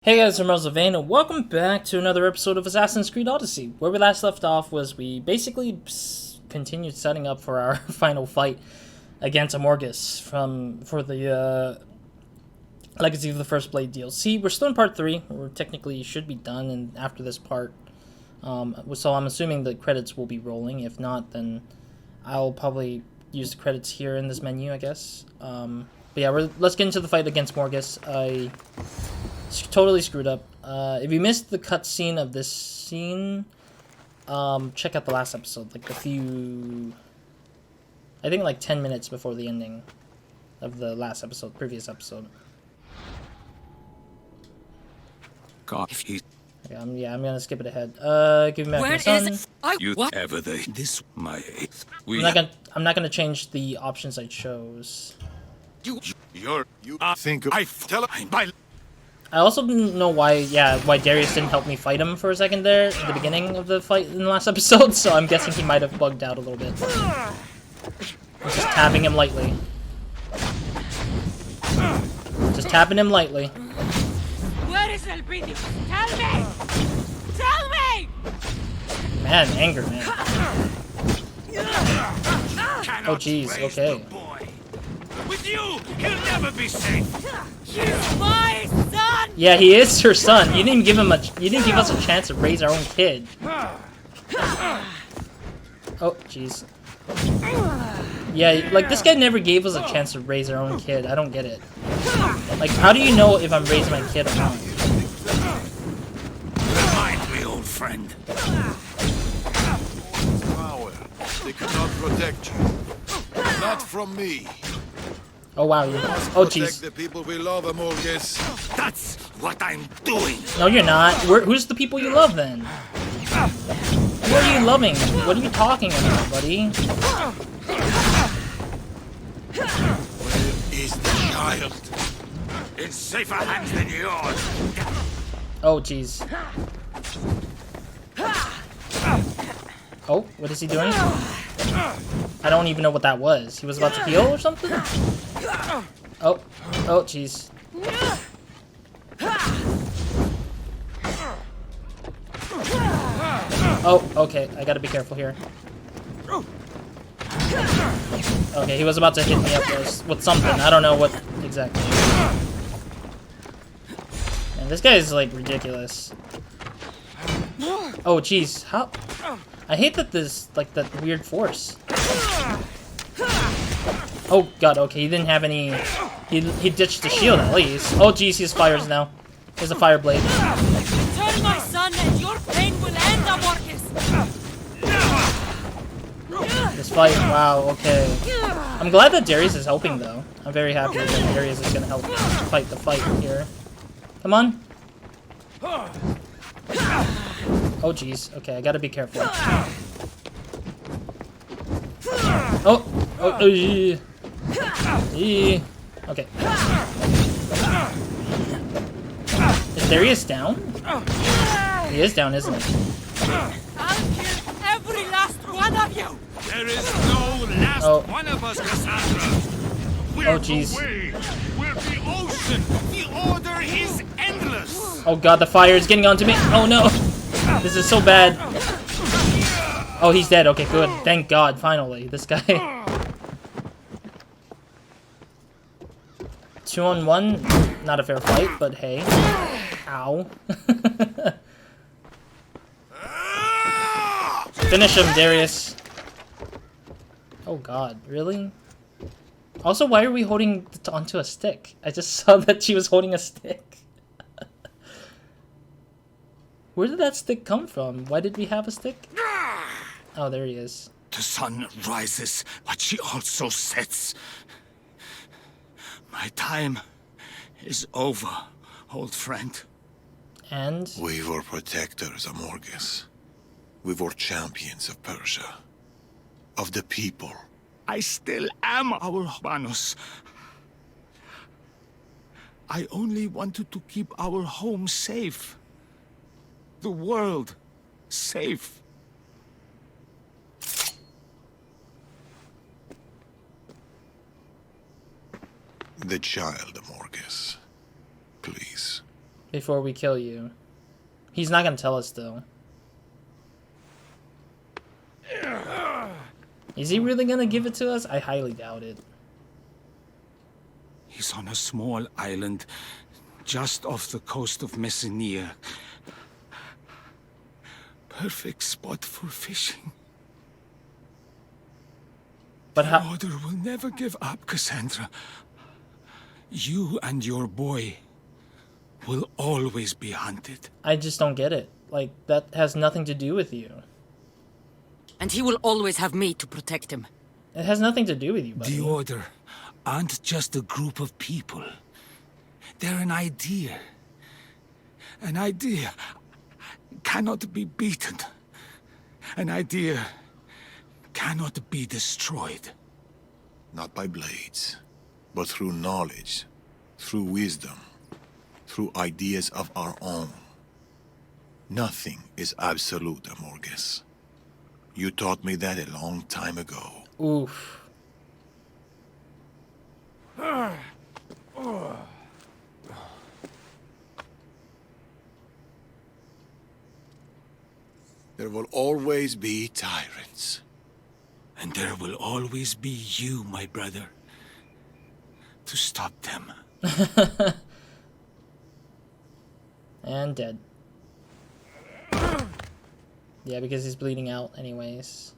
Hey guys, I'm RozaldVaneGAME, and welcome back to another episode of Assassin's Creed Odyssey. Where we last left off was we basically continued setting up for our final fight against Amorges for the Legacy of the First Blade DLC. We're still in part 3. We're technically should be done and after this part. So I'm assuming the credits will be rolling. If not, then I'll probably use the credits here in this menu, I guess. But yeah, let's get into the fight against Amorges. I totally screwed up. If you missed the cutscene of this scene, check out the last episode. Like I think like 10 minutes before the ending of the last episode, previous episode. God, if you... Yeah, I'm gonna skip it ahead. Give me back my son. You ever they this my I'm not gonna change the options I chose. You think I tell my I also didn't know why Darius didn't help me fight him for a second there at the beginning of the fight in the last episode, so I'm guessing he might have bugged out a little bit. I'm just tapping him lightly. Just tapping him lightly. Where is Elpidius? Tell me! Tell me! Man, anger, man. Oh jeez, okay. With you, he'll never be safe. He's my son! Yeah, he is your son. You didn't give us a chance to raise our own kid. Oh jeez. Yeah, like this guy never gave us a chance to raise our own kid. I don't get it. Like, how do you know if I'm raising my kid or not? Remind me, old friend. Power. They cannot protect you. Not from me. Oh wow, oh jeez. Protect the people we love, Amorges. That's what I'm doing. No, you're not. Who's the people you love then? Who are you loving? What are you talking about, buddy? Where is the child? In safer hands than yours. Oh jeez. Oh, what is he doing? I don't even know what that was. He was about to heal or something? Oh, oh jeez. Oh, okay, I gotta be careful here. Okay, he was about to hit me up with something. I don't know what exactly. Man, this guy is like ridiculous. Oh jeez, how? I hate that like that weird force. Oh god, okay, he didn't have any. He ditched the shield at least. Oh jeez, he has fires now. There's a fire blade. Return my son and your pain will end, Amorges! This fight, wow, okay. I'm glad that Darius is helping though. I'm very happy that Darius is gonna help fight the fight here. Come on. Oh jeez, okay, I gotta be careful. Oh, oh, okay. Is Darius down? He is down, isn't he? I'll kill every last one of you! There is no last one of us, Cassandra. We're jeez. the way. We're the ocean. The order is endless. Oh god, the fire is getting onto me. Oh no. This is so bad. Oh, he's dead. Okay, good. Thank God, finally. This guy. 2-on-1. Not a fair fight, but hey. Ow. Finish him, Darius. Oh God, really? Also, why are we holding onto a stick? I just saw that she was holding a stick. Where did that stick come from? Why did we have a stick? Oh, there he is. The sun rises, but she also sets. My time is over, old friend. And? We were protectors, Amorges. We were champions of Persia. Of the people. I still am our Vanos. I only wanted to keep our home safe. The world safe. The child, Amorges. Please. before we kill you. He's not gonna tell us, though. Is he really gonna give it to us? I highly doubt it. He's on a small island just off the coast of Messenia. Perfect spot for fishing. But The how? Order will never give up, Cassandra. You and your boy will always be hunted. I just don't get it. Like, that has nothing to do with you. And he will always have me to protect him. It has nothing to do with you, buddy. The Order aren't just a group of people. They're an idea. An idea cannot be beaten. An idea cannot be destroyed. Not by blades, but through knowledge, through wisdom, through ideas of our own. Nothing is absolute, Amorges. You taught me that a long time ago. Oof. There will always be tyrants. And there will always be you, my brother, to stop them. And dead. Yeah, because he's bleeding out anyways.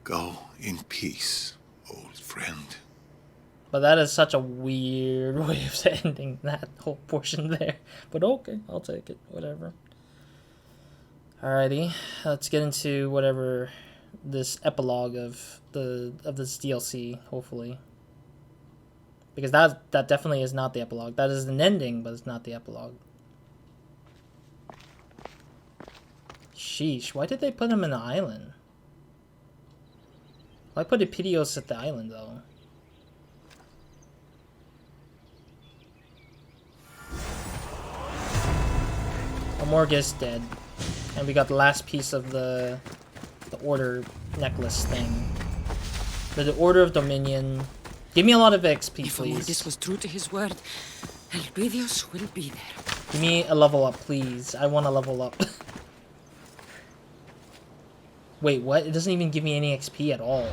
Go in peace, old friend. But that is such a weird way of ending that whole portion there. But okay, I'll take it. Whatever. Alrighty, let's get into whatever this epilogue of this DLC, hopefully. Because that definitely is not the epilogue. That is an ending, but it's not the epilogue. Sheesh, why did they put him in the island? Why put Epitios at the island, though? Amorges dead. And we got the last piece of the Order necklace thing. The Order of Dominion. Give me a lot of XP, If please. Amorges was true to his word, Elpidios will be there. Give me a level up, please. I want to level up. Wait, what? It doesn't even give me any XP at all.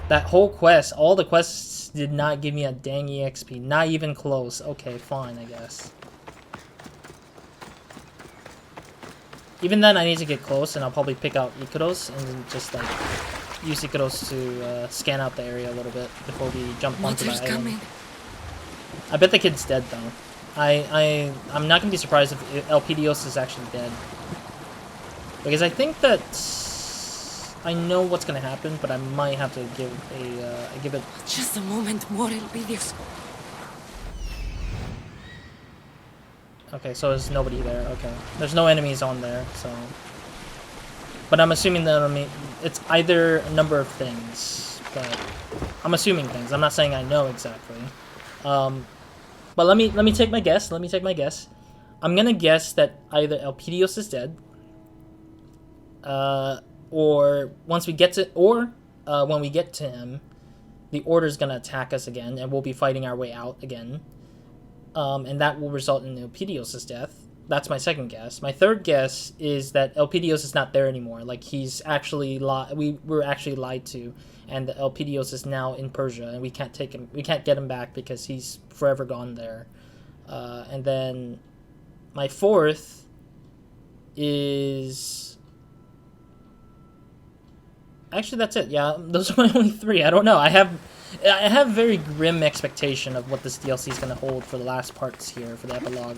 That whole quest, all the quests did not give me a dang EXP. Not even close. Okay, fine, I guess. Even then, I need to get close, and I'll probably pick out Ikaros and then just, like, use Ikaros to scan out the area a little bit before we jump onto the Water's island. coming. I bet the kid's dead, though. I'm not gonna be surprised if Elpidios is actually dead. Because I think that I know what's gonna happen, but I might have to give it. Just a moment more, Elpidios. Okay, so there's nobody there. Okay, there's no enemies on there, so. But I'm assuming that it's either a number of things, but I'm assuming things. I'm not saying I know exactly. But let me take my guess. Let me take my guess. I'm gonna guess that either Elpidios is dead. Or once we get to, when we get to him, the Order's gonna attack us again, and we'll be fighting our way out again. And that will result in Elpidios' death. That's my second guess. My third guess is that Elpidios is not there anymore. Like, he's actually we were actually lied to, and Elpidios is now in Persia, and we can't take him. We can't get him back because he's forever gone there. And then my fourth is actually that's it. Yeah, those are my only three. I don't know. I have very grim expectation of what this DLC is going to hold for the last parts here for the epilogue.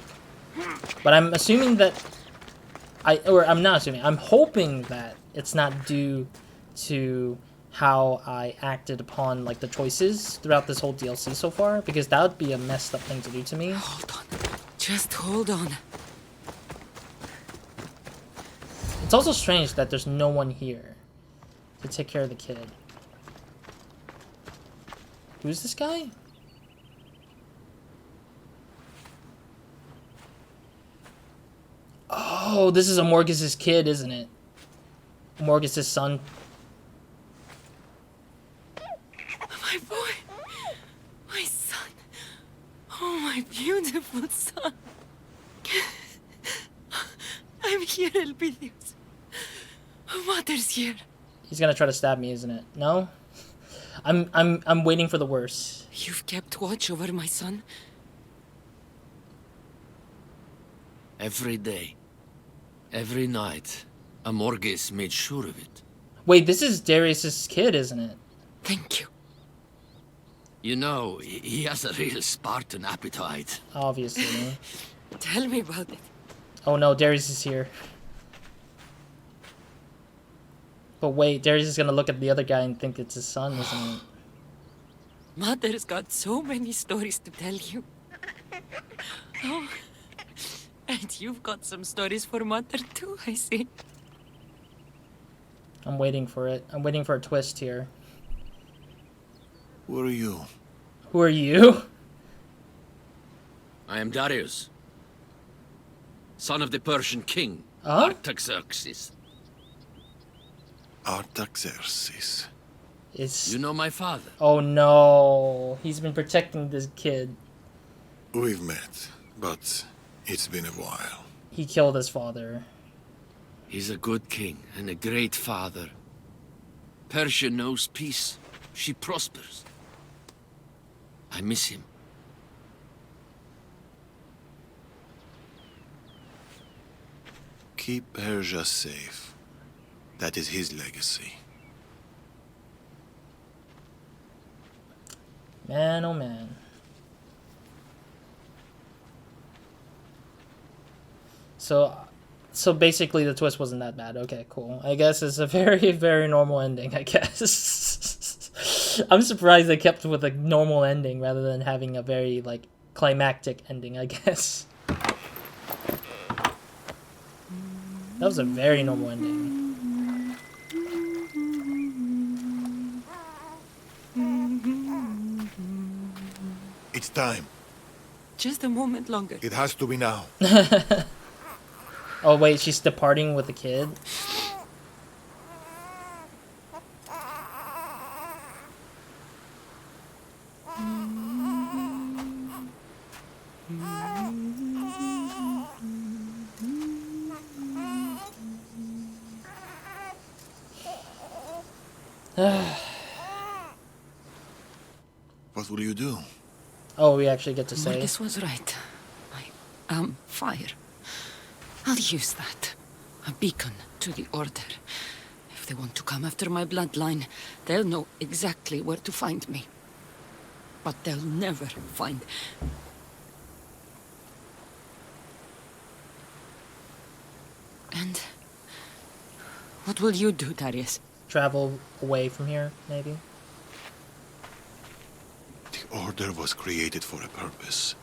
But I'm assuming that I'm not assuming. I'm hoping that it's not due to how I acted upon like the choices throughout this whole DLC so far, because that would be a messed up thing to do to me. Hold on. Just hold on. It's also strange that there's no one here to take care of the kid. Who's this guy? Oh, this is Amorges' kid, isn't it? Amorges' son. My boy. My son. Oh, my beautiful son. I'm here, Elpidios. Mother's here. He's gonna try to stab me, isn't it? No? I'm waiting for the worst. You've kept watch over my son? Every day. Every night. Amorges made sure of it. Wait, this is Darius's kid, isn't it? Thank you. You know, he has a real Spartan appetite. Obviously. Tell me about it. Oh no, Darius is here. But wait, Darius is gonna look at the other guy and think it's his son, isn't it? Mother's got so many stories to tell you. Oh, and you've got some stories for Mother too, I see. I'm waiting for it. I'm waiting for a twist here. Who are you? Who are you? I am Darius, son of the Persian king, Huh? Artaxerxes. Artaxerxes. It's... You know my father. Oh no. He's been protecting this kid. We've met, but it's been a while. He killed his father. He's a good king and a great father. Persia knows peace. She prospers. I miss him. Keep Persia safe. That is his legacy. Man, oh man. So basically the twist wasn't that bad. Okay, cool. I guess it's a very, very normal ending, I guess. I'm surprised they kept with a normal ending rather than having a very, like, climactic ending, I guess. That was a very normal ending. It's time. Just a moment longer. It has to be now. Oh wait, she's departing with the kid? What will you do? Oh, we actually get to say. Marcus was right. I am fire. I'll use that. A beacon to the Order. If they want to come after my bloodline, they'll know exactly where to find me. But they'll never find... And... what will you do, Darius? Travel away from here, maybe? The Order was created for a purpose.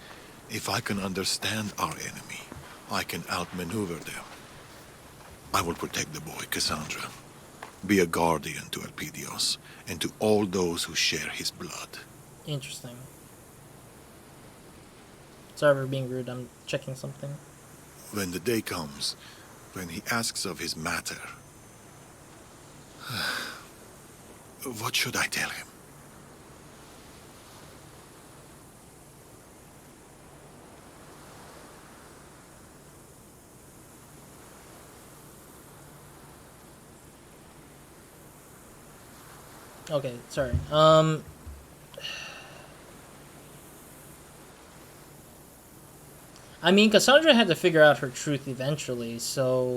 If I can understand our enemy, I can outmaneuver them. I will protect the boy, Cassandra. Be a guardian to Elpidios, and to all those who share his blood. Interesting. Sorry for being rude, I'm checking something. When the day comes, when he asks of his matter, what should I tell him? Okay, sorry. I mean, Cassandra had to figure out her truth eventually, so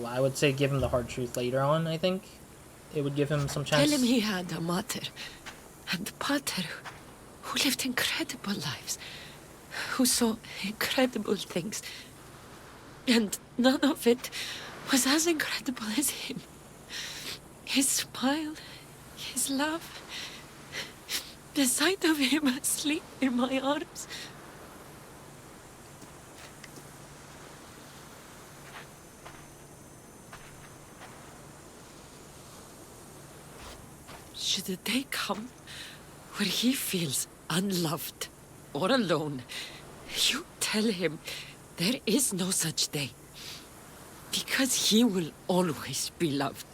I would say give him the hard truth later on, I think. It would give him some chance. Tell him he had a mother and pater who lived incredible lives, who saw incredible things, and none of it was as incredible as him. His smile, his love, the sight of him asleep in my arms. Should the day come where he feels unloved or alone, you tell him there is no such day, because he will always be loved.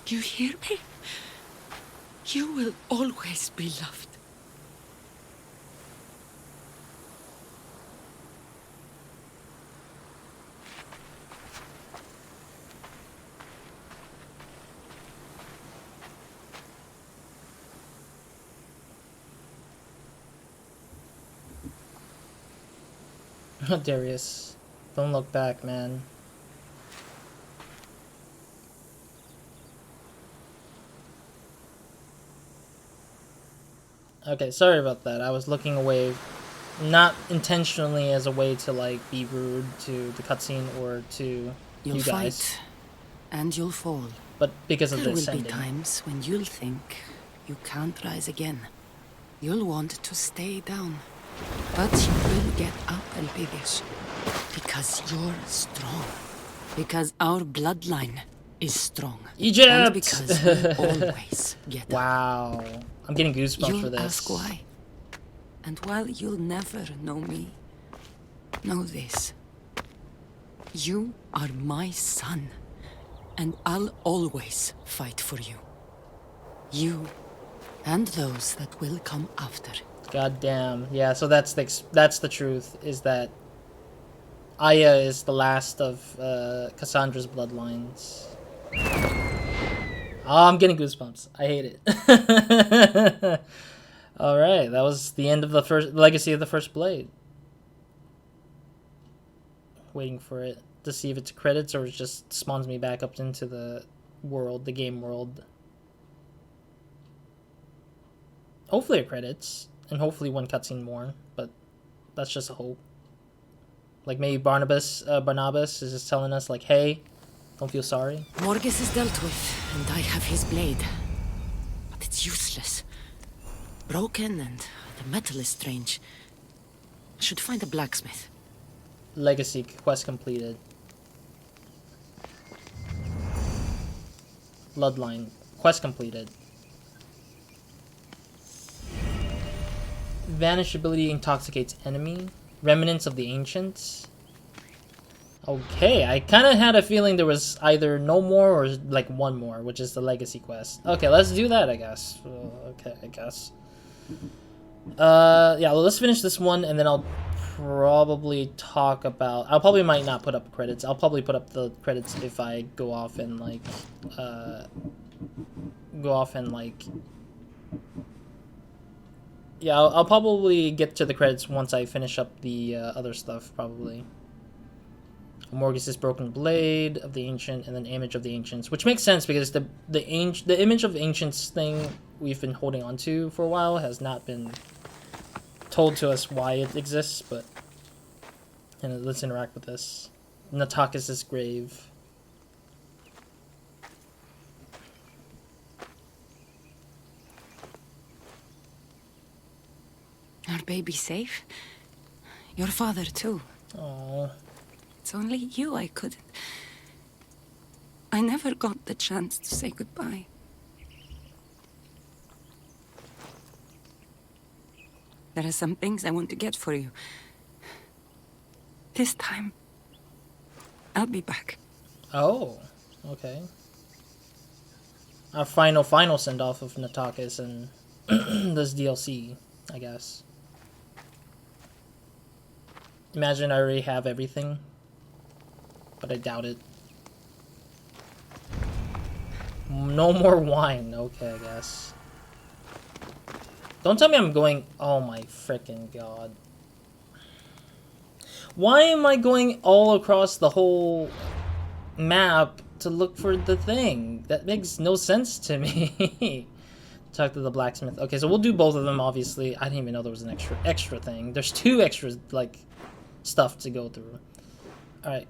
You hear me? You will always be loved. Darius, don't look back, man. Okay, sorry about that. I was looking away, not intentionally as a way to like be rude to the cutscene or to You'll you guys, fight, and you'll fall. but because of There the will be ascending. times when you'll think you can't rise again. You'll want to stay down. But you will get up, Elpidius. Because you're strong. Because our bloodline is strong. Egypt! And because we always get up. Wow, I'm getting goosebumps You'll for this. ask why. And while you'll never know me, know this. You are my son. And I'll always fight for you. You and those that will come after. God damn. Yeah, so that's the truth, is that Aya is the last of Cassandra's bloodlines. Oh, I'm getting goosebumps. I hate it. Alright, that was the end of the first Legacy of the First Blade. Waiting for it to see if it's credits or it just spawns me back up into the world, the game world. Hopefully it credits, and hopefully one cutscene more, but that's just a hope. Like maybe Barnabas is just telling us like, hey, don't feel sorry. Morgus is dealt with, and I have his blade. But it's useless. Broken, and the metal is strange. I should find a blacksmith. Legacy quest completed. Bloodline quest completed. Vanish ability intoxicates enemy. Remnants of the Ancients. Okay, I kind of had a feeling there was either no more or like one more, which is the Legacy quest. Okay, let's do that, I guess. Okay, I guess. Yeah, well, let's finish this one, and then I'll probably talk about... I probably might not put up credits. I'll probably put up the credits if I go off and, like... Yeah, I'll probably get to the credits once I finish up the other stuff, probably. Amorges' Broken Blade of the Ancient, and then Image of the Ancients, which makes sense because the Image of Ancients thing we've been holding on to for a while has not been told to us why it exists, but let's interact with this. Natakas' grave. Our baby safe? Your father, too. Oh, It's only you I couldn't. I never got the chance to say goodbye. There are some things I want to get for you. This time, I'll be back. oh, okay. Our final send-off of Natakas and this DLC, I guess. Imagine I already have everything, but I doubt it. No more wine. Okay, I guess. Don't tell me I'm going... Oh my freaking god. Why am I going all across the whole map to look for the thing? That makes no sense to me. Talk to the blacksmith. Okay, so we'll do both of them, obviously. I didn't even know there was an extra thing. There's two extras, like, stuff to go through. Alright.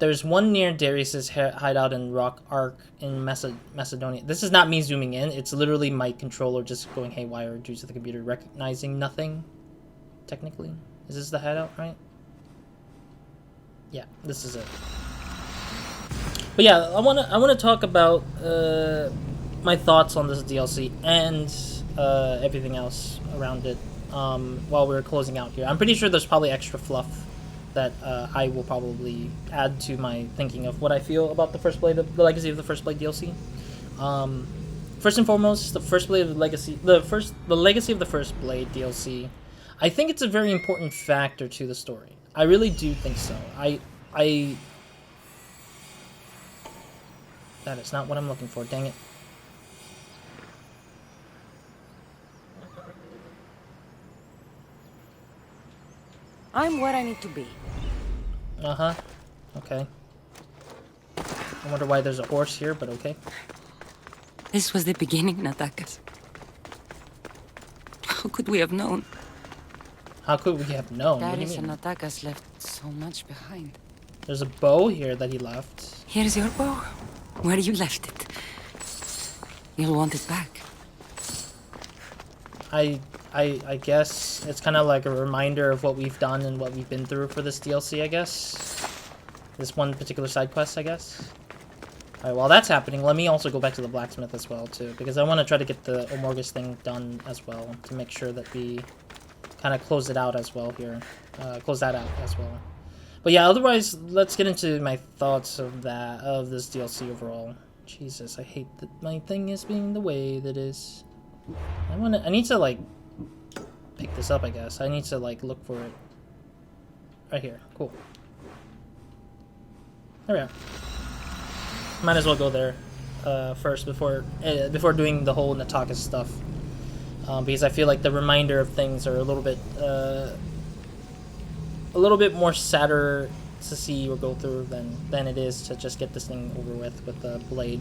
There's one near Darius' hideout in Rock Arc in Macedonia. This is not me zooming in. It's literally my controller just going haywire due to the computer recognizing nothing. Technically. Is this the hideout, right? Yeah, this is it. But yeah, I wanna talk about my thoughts on this DLC and everything else around it while we're closing out here. I'm pretty sure there's probably extra fluff that I will probably add to my thinking of what I feel about the Legacy of the First Blade DLC. first and foremost, the First Blade of the Legacy, the Legacy of the First Blade DLC. I think it's a very important factor to the story. I really do think so. That is not what I'm looking for. Dang it. I'm where I need to be. Uh-huh. Okay. I wonder why there's a horse here, but okay. This was the beginning, Natakas. How could we have known? How could we have known? What do you Darius and mean? Natakas left so much behind. There's a bow here that he left. Here's your bow. Where you left it. You'll want it back. I guess it's kind of like a reminder of what we've done and what we've been through for this DLC, I guess. This one particular side quest, I guess. Alright, while that's happening, let me also go back to the blacksmith as well, too. Because I want to try to get the Amorges thing done as well. To make sure that we kind of close it out as well here. Close that out as well. But yeah, otherwise, let's get into my thoughts of this DLC overall. Jesus, I hate that my thing is being the way that is. I need to, like, pick this up, I guess. I need to, like, look for it. Right here. Cool. There we are. Might as well go there first before doing the whole Natakas stuff. Because I feel like the reminder of things are a little bit more sadder to see or go through than it is to just get this thing over with the blade.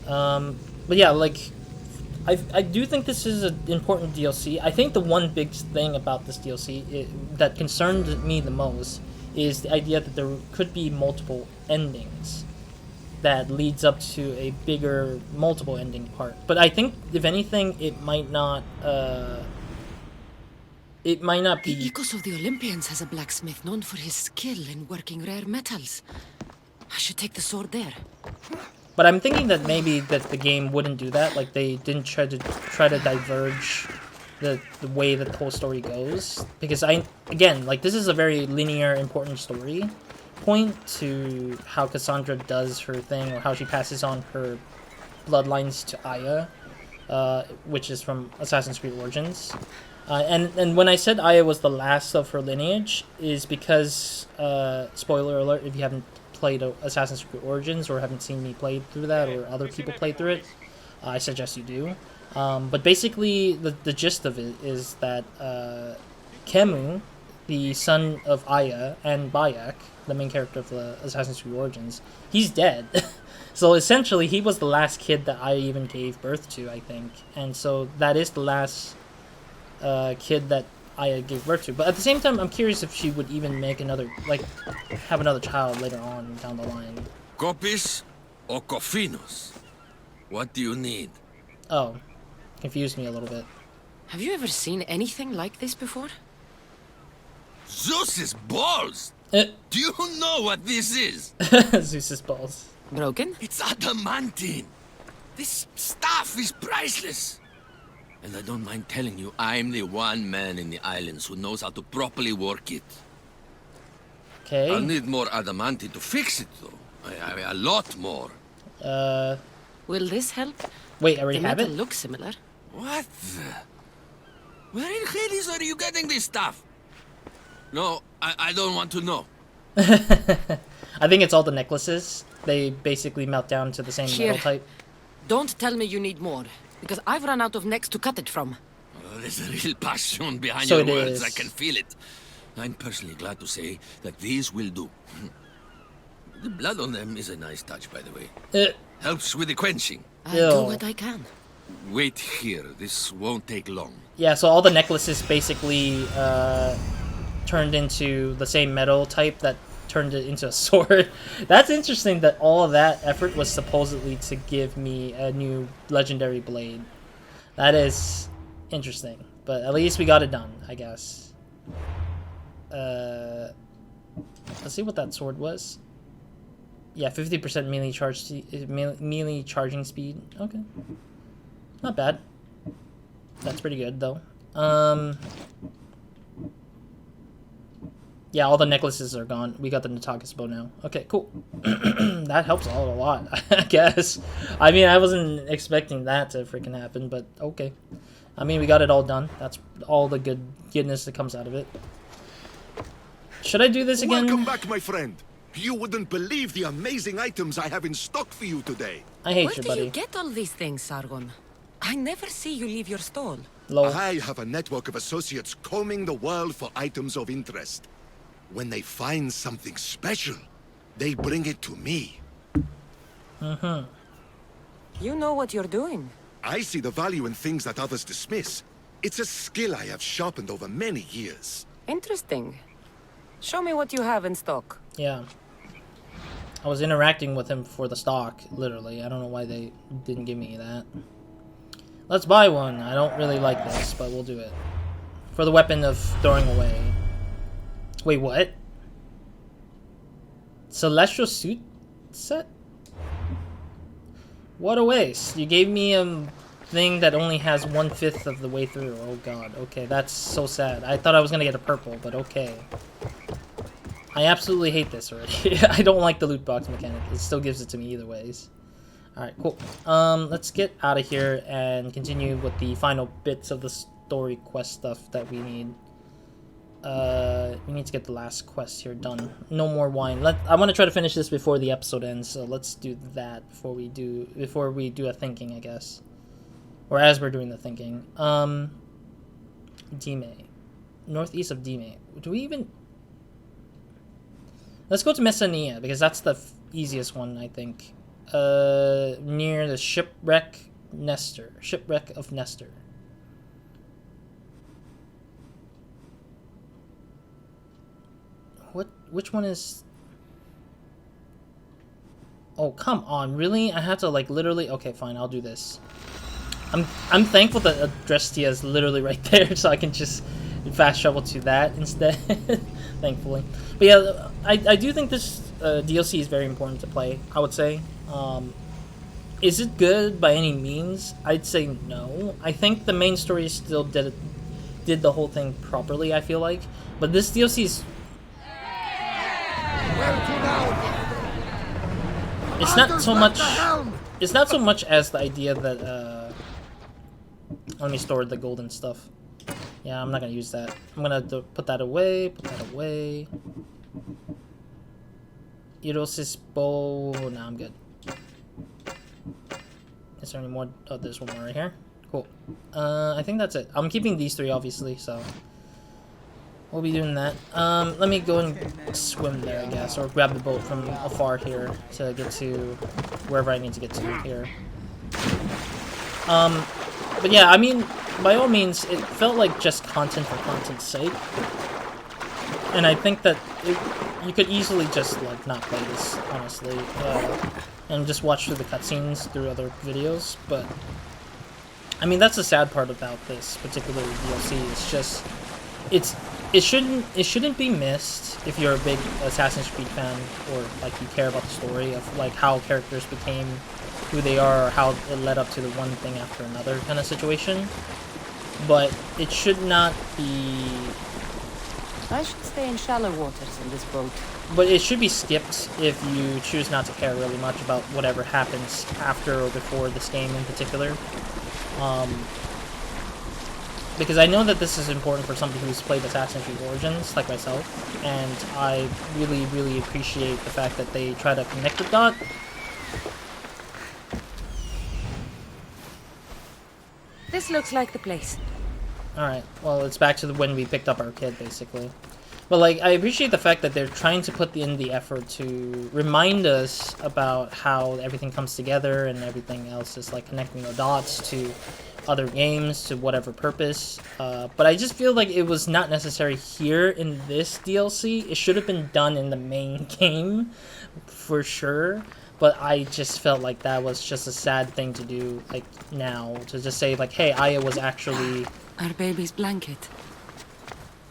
But yeah, like, I do think this is an important DLC. I think the one big thing about this DLC that concerned me the most is the idea that there could be multiple endings that leads up to a bigger multiple ending part. But I think, if anything, it might not be... The Ecos of the Olympians has a blacksmith known for his skill in working rare metals. I should take the sword there. But I'm thinking that maybe that the game wouldn't do that. Like, they didn't try to diverge the way that the whole story goes. Because again, like, this is a very linear, important story point to how Cassandra does her thing, or how she passes on her bloodlines to Aya, which is from Assassin's Creed Origins. And when I said Aya was the last of her lineage, is because, spoiler alert, if you haven't played Assassin's Creed Origins or haven't seen me play through that, or other people play through it, I suggest you do. But basically, the gist of it is that Kemu, the son of Aya, and Bayek, the main character of the Assassin's Creed Origins, he's dead. So essentially, he was the last kid that Aya even gave birth to, I think. And so that is the last kid that Aya gave birth to. But at the same time, I'm curious if she would even make another, like, have another child later on down the line. Copies or cofinos? What do you need? Oh, confused me a little bit. Have you ever seen anything like this before? Zeus's balls! Do you know what this is? Zeus's balls. Broken? It's adamantine. This stuff is priceless. And I don't mind telling you, I'm the one man in the islands who knows how to properly work it. Okay. I'll need more adamantine to fix it, though. A lot more. Will this help? Wait, I already The have metal it? looks similar. What the? Where in Hades are you getting this stuff? No, I don't want to know. I think it's all the necklaces. They basically melt down to the same Here. metal type. Don't tell me you need more, because I've run out of necks to cut it from. Oh, there's a real passion behind So your it words. is. I can feel it. I'm personally glad to say that these will do. The blood on them is a nice touch, by the way. Helps with the quenching. I'll Ew. do what I can. Wait here. This won't take long. Yeah, so all the necklaces basically turned into the same metal type that turned it into a sword. That's interesting that all of that effort was supposedly to give me a new legendary blade. That is interesting. But at least we got it done, I guess. Let's see what that sword was. Yeah, 50% melee charging speed. Okay. Not bad. That's pretty good, though. Yeah, all the necklaces are gone. We got the Natakas bow now. Okay, cool. That helps out a lot, I guess. I mean, I wasn't expecting that to freaking happen, but okay. I mean, we got it all done. That's all the goodness that comes out of it. Should I do this again? Welcome back, my friend. You wouldn't believe the amazing items I have in stock for you today. I hate Where you, do buddy. you get all these things, Sargon? I never see you leave your stall. Lol. I have a network of associates combing the world for items of interest. When they find something special, they bring it to me. You know what you're doing. I see the value in things that others dismiss. It's a skill I have sharpened over many years. Interesting. Show me what you have in stock. Yeah. I was interacting with him for the stock, literally. I don't know why they didn't give me that. Let's buy one. I don't really like this, but we'll do it. For the weapon of throwing away. Wait, what? Celestial suit set? What a waste. You gave me a thing that only has 1/5 of the way through. Oh god. Okay, that's so sad. I thought I was gonna get a purple, but okay. I absolutely hate this already. I don't like the loot box mechanic. It still gives it to me either ways. Alright, cool. Let's get out of here and continue with the final bits of the story quest stuff that we need. We need to get the last quest here done. No more wine. I want to try to finish this before the episode ends, so let's do that before we do a thinking, I guess. Or as we're doing the thinking. Dime. Northeast of Dime. Do we even... Let's go to Messania, because that's the easiest one, I think. Near the Shipwreck of Nestor. Which one is... Oh, come on, really? I have to, like, literally... Okay, fine, I'll do this. I'm thankful that Adrestia is literally right there, so I can just fast travel to that instead. Thankfully. But yeah, I do think this DLC is very important to play, I would say. Is it good by any means? I'd say no. I think the main story still did the whole thing properly, I feel like. But this DLC is... It's not so much... It's not so much as the idea that, let me store the golden stuff. Yeah, I'm not gonna use that. I'm gonna put that away, Erosis bow... Nah, I'm good. Is there any more? Oh, there's one more right here. Cool. I think that's it. I'm keeping these three, obviously, so... We'll be doing that. Let me go and swim there, I guess, or grab the boat from afar here to get to wherever I need to get to here. But yeah, I mean, by all means, it felt like just content for content's sake. And I think that you could easily just, like, not play this, honestly, and just watch through the cutscenes through other videos, but... I mean, that's the sad part about this particular DLC, it's just... It shouldn't be missed if you're a big Assassin's Creed fan, or like you care about the story of like how characters became who they are, or how it led up to the one thing after another kind of situation. But it should not be... I should stay in shallow waters in this boat. But it should be skipped if you choose not to care really much about whatever happens after or before this game in particular. Because I know that this is important for somebody who's played Assassin's Creed Origins, like myself, and I really, really appreciate the fact that they try to connect the dot. This looks like the place. Alright, well, it's back to when we picked up our kid, basically. But, like, I appreciate the fact that they're trying to put in the effort to remind us about how everything comes together and everything else is, like, connecting the dots to other games, to whatever purpose. But I just feel like it was not necessary here in this DLC. It should have been done in the main game, for sure. But I just felt like that was just a sad thing to do, like, now. To just say, like, hey, Aya was actually... Our baby's blanket.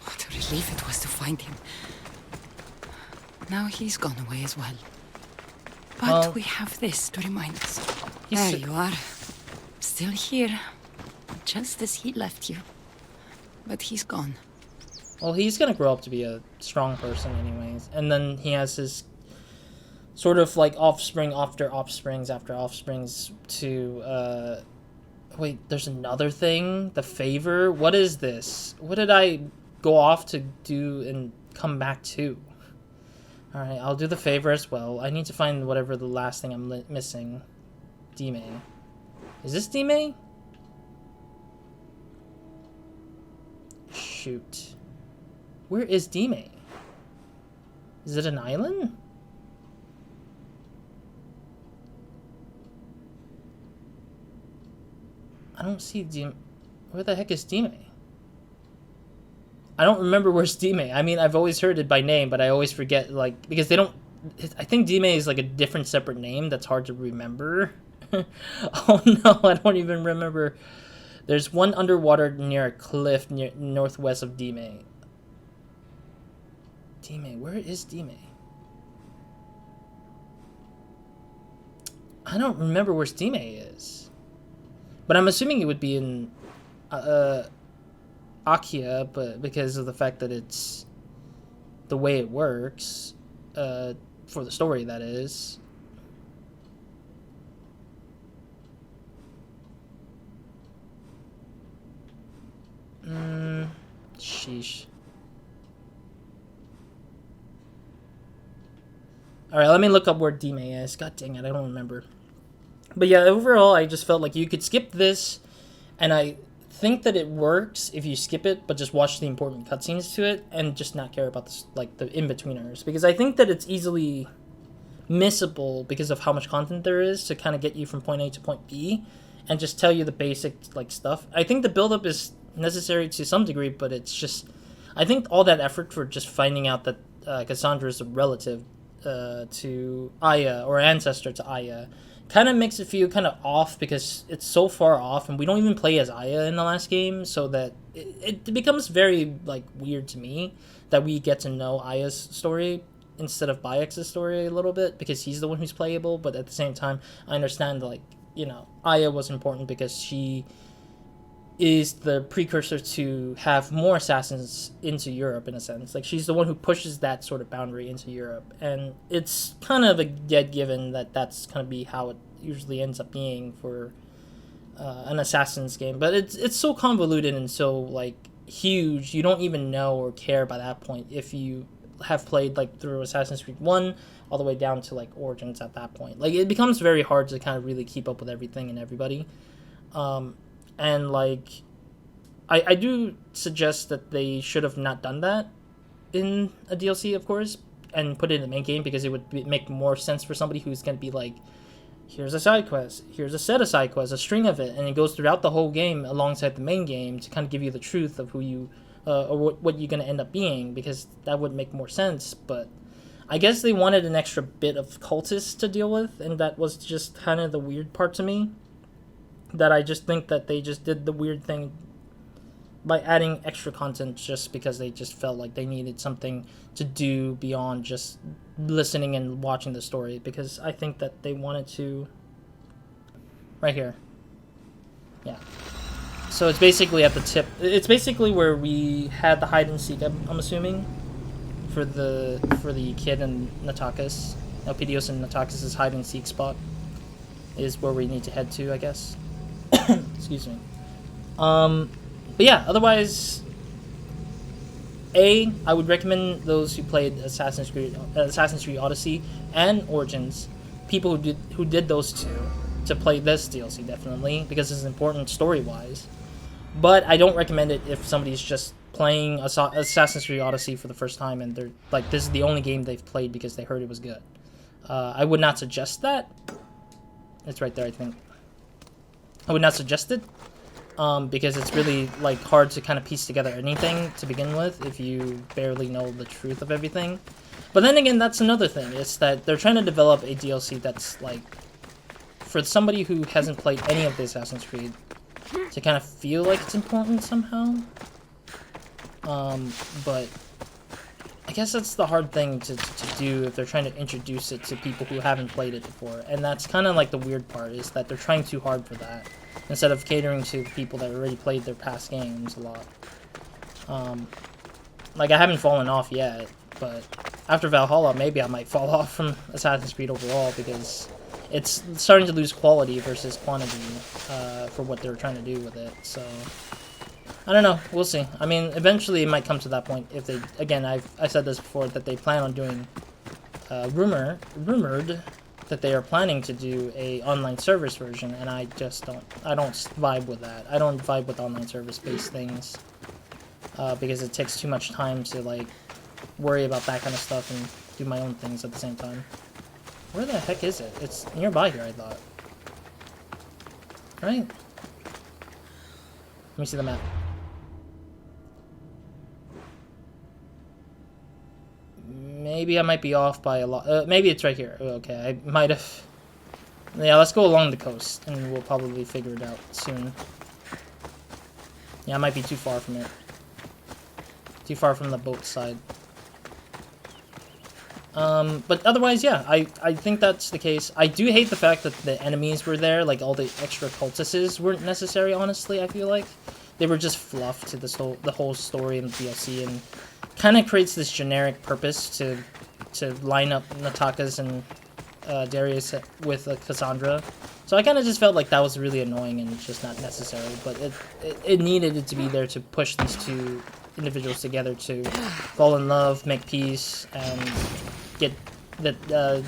What a relief it was to find him. Now he's gone away as well. But Well, we have this to remind us. he's- There you are. Still here. Just as he left you. But he's gone. Well, he's gonna grow up to be a strong person anyways. And then he has his sort of like offspring after offsprings after offsprings to, wait, there's another thing? The favor? What is this? What did I go off to do and come back to? Alright, I'll do the favor as well. I need to find whatever the last thing I'm missing. Dime. Is this Dime? Shoot. Where is Dime? Is it an island? I don't see Dime. Where the heck is Dime? I don't remember where's Dime. I mean, I've always heard it by name, but I always forget, like, because they don't... I think Dime is, like, a different separate name that's hard to remember. Oh, no, I don't even remember. There's one underwater near a cliff near northwest of Dime. Dime, where is Dime? I don't remember where Dime is. But I'm assuming it would be in Akia, but because of the fact that it's the way it works, for the story, that is. Sheesh. Alright, let me look up where Dime is. God dang it, I don't remember. But yeah, overall, I just felt like you could skip this, and I think that it works if you skip it, but just watch the important cutscenes to it, and just not care about this, like, the in-betweeners. Because I think that it's easily missable because of how much content there is to kind of get you from point A to point B, and just tell you the basic, like, stuff. I think the build-up is necessary to some degree, but it's just... I think all that effort for just finding out that Cassandra is a relative to Aya, or ancestor to Aya, kind of makes it feel kind of off because it's so far off, and we don't even play as Aya in the last game, so that it becomes very, like, weird to me that we get to know Aya's story instead of Bayek's story a little bit, because he's the one who's playable, but at the same time, I understand, like, you know, Aya was important because she is the precursor to have more assassins into Europe, in a sense. Like, she's the one who pushes that sort of boundary into Europe, and it's kind of a dead given that that's going to be how it usually ends up being for an Assassin's game. But it's so convoluted and so, like, huge, you don't even know or care by that point if you have played, like, through Assassin's Creed 1 all the way down to, like, Origins at that point. Like, it becomes very hard to kind of really keep up with everything and everybody. And, like, I do suggest that they should have not done that in a DLC, of course, and put it in the main game, because it would make more sense for somebody who's going to be like, here's a side quest, here's a set of side quests, a string of it, and it goes throughout the whole game alongside the main game to kind of give you the truth of who you, or what you're going to end up being, because that would make more sense. But I guess they wanted an extra bit of cultists to deal with, and that was just kind of the weird part to me. That I just think that they just did the weird thing by adding extra content just because they just felt like they needed something to do beyond just listening and watching the story, because I think that they wanted to... Right here. Yeah. So it's basically at the tip. It's basically where we had the hide and seek, I'm assuming, for the kid and Natakas. Elpidios and Natakas's hide and seek spot is where we need to head to, I guess. Excuse me. But yeah, otherwise, I would recommend those who played Assassin's Creed Odyssey and Origins, people who did those two, to play this DLC definitely, because it's important story-wise. But I don't recommend it if somebody's just playing Assassin's Creed Odyssey for the first time and they're like, this is the only game they've played because they heard it was good. I would not suggest that. It's right there, I think. I would not suggest it, because it's really, like, hard to kind of piece together anything to begin with if you barely know the truth of everything. But then again, that's another thing. It's that they're trying to develop a DLC that's, like, for somebody who hasn't played any of the Assassin's Creed to kind of feel like it's important somehow. But I guess that's the hard thing to do if they're trying to introduce it to people who haven't played it before. And that's kind of like the weird part, is that they're trying too hard for that, instead of catering to people that already played their past games a lot. Like, I haven't fallen off yet, but after Valhalla, maybe I might fall off from Assassin's Creed overall, because it's starting to lose quality versus quantity for what they're trying to do with it, so... I don't know, we'll see. I mean, eventually it might come to that point if they... Again, I said this before, that they plan on doing... rumored that they are planning to do a online service version, and I just don't vibe with that. I don't vibe with online service-based things, because it takes too much time to, like, worry about that kind of stuff and do my own things at the same time. Where the heck is it? It's nearby here, I thought. Right? Let me see the map. Maybe I might be off by a lot. Maybe it's right here. Okay, I might have... Yeah, let's go along the coast, and we'll probably figure it out soon. Yeah, I might be too far from it. Too far from the boat side. But otherwise, yeah, I think that's the case. I do hate the fact that the enemies were there, like all the extra cultists weren't necessary, honestly, I feel like. They were just fluff to the whole story and the DLC, and kind of creates this generic purpose to line up Natakas and Darius with Cassandra. So I kind of just felt like that was really annoying and just not necessary, but it needed it to be there to push these two individuals together to fall in love, make peace, and get that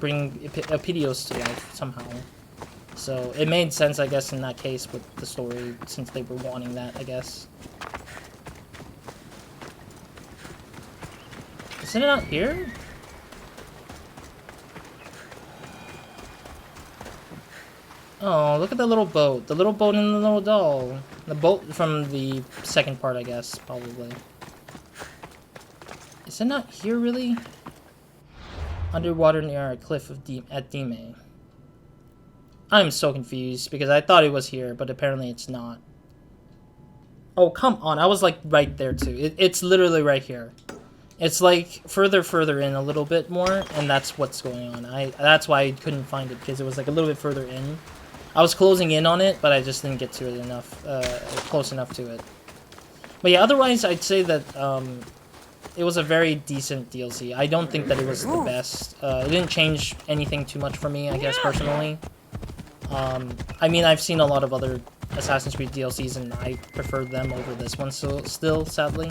bring Epitios to life somehow. So it made sense, I guess, in that case with the story, since they were wanting that, I guess. Isn't it out here? Oh, look at the little boat. The little boat and the little doll. The boat from the second part, I guess, probably. Is it not here, really? Underwater near a cliff of at Dime. I'm so confused, because I thought it was here, but apparently it's not. Oh, come on. I was, like, right there, too. It's literally right here. It's, like, further in a little bit more, and that's what's going on. That's why I couldn't find it, because it was, like, a little bit further in. I was closing in on it, but I just didn't get to it enough, close enough to it. But yeah, otherwise, I'd say that, it was a very decent DLC. I don't think that it was the best. It didn't change anything too much for me, I guess, personally. I mean, I've seen a lot of other Assassin's Creed DLCs, and I preferred them over this one still, sadly.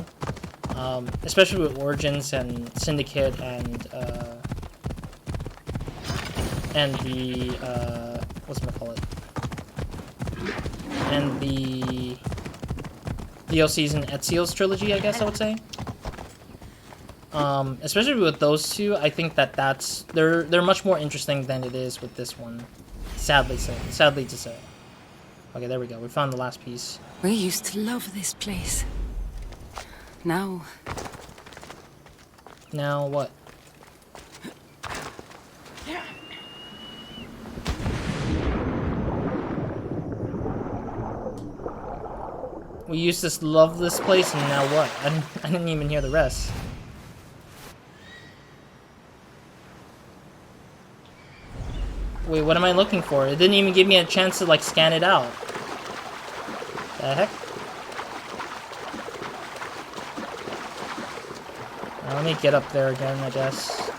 Especially with Origins and Syndicate and the, whatchamacallit? And the DLCs in Ezio's trilogy, I guess I would say. Especially with those two, I think that they're much more interesting than it is with this one. Sadly to say. Okay, there we go. We found the last piece. We used to love this place. Now what? We used to love this place, and now what? I didn't even hear the rest. Wait, what am I looking for? It didn't even give me a chance to, like, scan it out. The heck? Let me get up there again, I guess.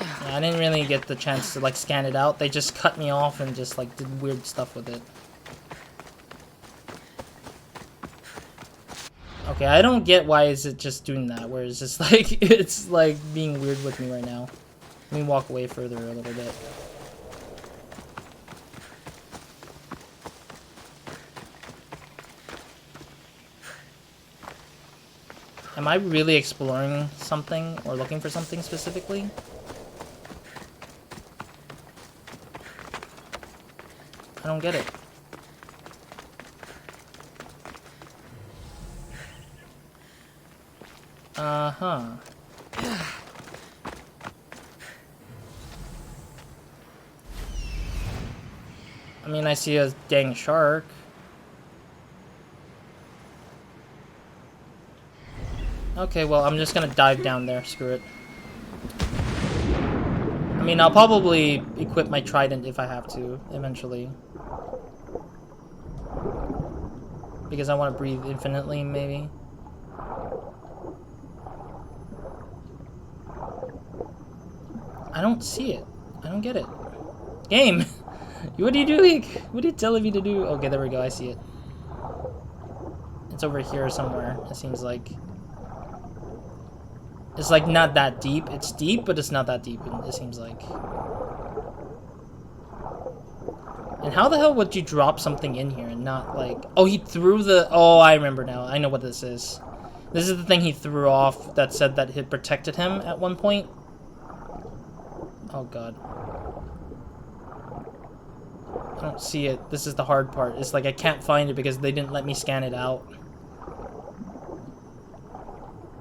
Yeah, I didn't really get the chance to, like, scan it out. They just cut me off and just, like, did weird stuff with it. Okay, I don't get why is it just doing that, where it's just like, it's like being weird with me right now. Let me walk away further a little bit. Am I really exploring something or looking for something specifically? I don't get it. Uh-huh. I mean, I see a dang shark. Okay, well, I'm just gonna dive down there. Screw it. I mean, I'll probably equip my trident if I have to, eventually. Because I want to breathe infinitely, maybe. I don't see it. I don't get it. Game! What are you doing? What are you telling me to do? Okay, there we go. I see it. It's over here somewhere, it seems like. It's like not that deep. It's deep, but it's not that deep, it seems like. And how the hell would you drop something in here and not like... Oh, he threw the... Oh, I remember now. I know what this is. This is the thing he threw off that said that it protected him at one point. Oh, God. I don't see it. This is the hard part. It's like I can't find it because they didn't let me scan it out.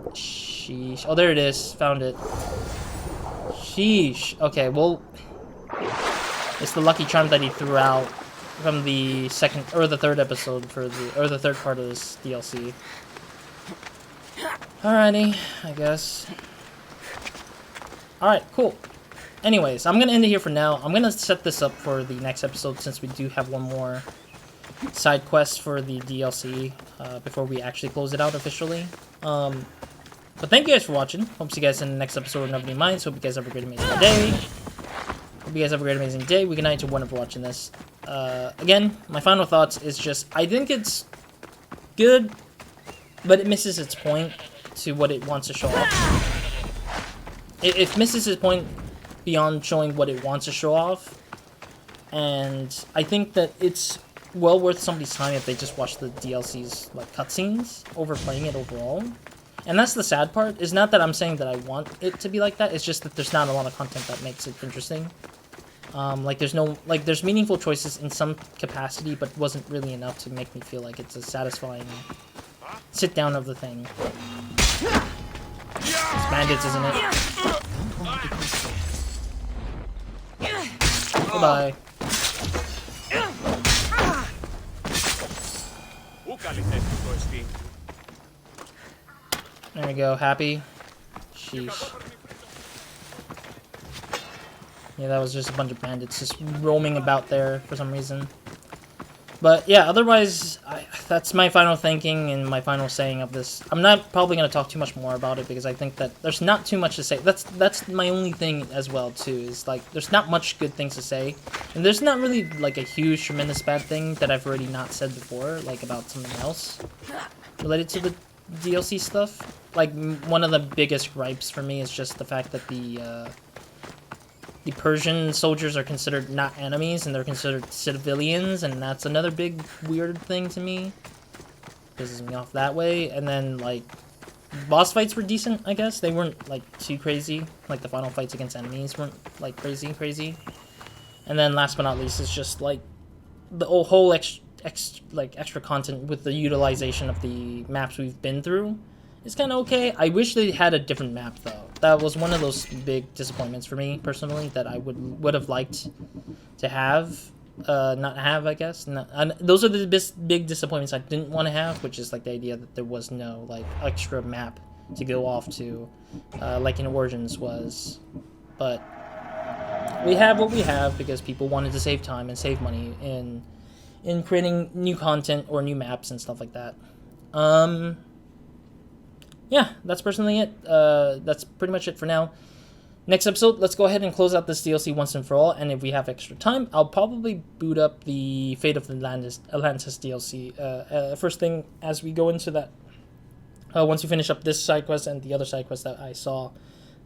Sheesh. Oh, there it is. Found it. Sheesh. Okay, well... It's the lucky charm that he threw out from the second or the third episode for the third part of this DLC. Alrighty, I guess. Alright, cool. Anyways, I'm gonna end it here for now. I'm gonna set this up for the next episode since we do have one more side quest for the DLC before we actually close it out officially. But thank you guys for watching. Hope to see you guys in the next episode of Nobody Minds. Hope you guys have a great amazing day. Hope you guys have a great amazing day. We good night to one for watching this. Again, my final thoughts is just I think it's good, but it misses its point to what it wants to show off. It misses its point beyond showing what it wants to show off, and I think that it's well worth somebody's time if they just watch the DLC's like cutscenes over playing it overall. And that's the sad part. Is not that I'm saying that I want it to be like that. It's just that there's not a lot of content that makes it interesting. Like there's meaningful choices in some capacity, but wasn't really enough to make me feel like it's a satisfying sit down of the thing. It's bandits, isn't it? Goodbye. There we go, happy. Sheesh. Yeah, that was just a bunch of bandits just roaming about there for some reason. But yeah, otherwise, that's my final thinking and my final saying of this. I'm not probably going to talk too much more about it because I think that there's not too much to say. That's my only thing as well, too, is like, there's not much good things to say. And there's not really like a huge, tremendous bad thing that I've already not said before, like about something else related to the DLC stuff. Like, one of the biggest gripes for me is just the fact that the Persian soldiers are considered not enemies, and they're considered civilians, and that's another big weird thing to me. Pisses me off that way. And then, like, boss fights were decent, I guess. They weren't, like, too crazy. Like, the final fights against enemies weren't, like, crazy. And then, last but not least, is just, like, the whole extra content with the utilization of the maps we've been through. It's kind of okay. I wish they had a different map, though. That was one of those big disappointments for me, personally, that I would have liked to have, not have, I guess. And those are the big disappointments I didn't want to have, which is, like, the idea that there was no, like, extra map to go off to, like in Origins was. But we have what we have because people wanted to save time and save money in creating new content or new maps and stuff like that. Yeah, that's personally it. That's pretty much it for now. Next episode, let's go ahead and close out this DLC once and for all, and if we have extra time, I'll probably boot up the Fate of Atlantis DLC first thing as we go into that. Once we finish up this side quest and the other side quest that I saw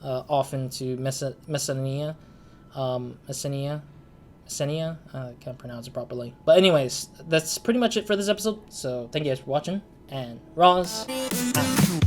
off into Messenia. I can't pronounce it properly. But anyways, that's pretty much it for this episode, so thank you guys for watching, and Roz out.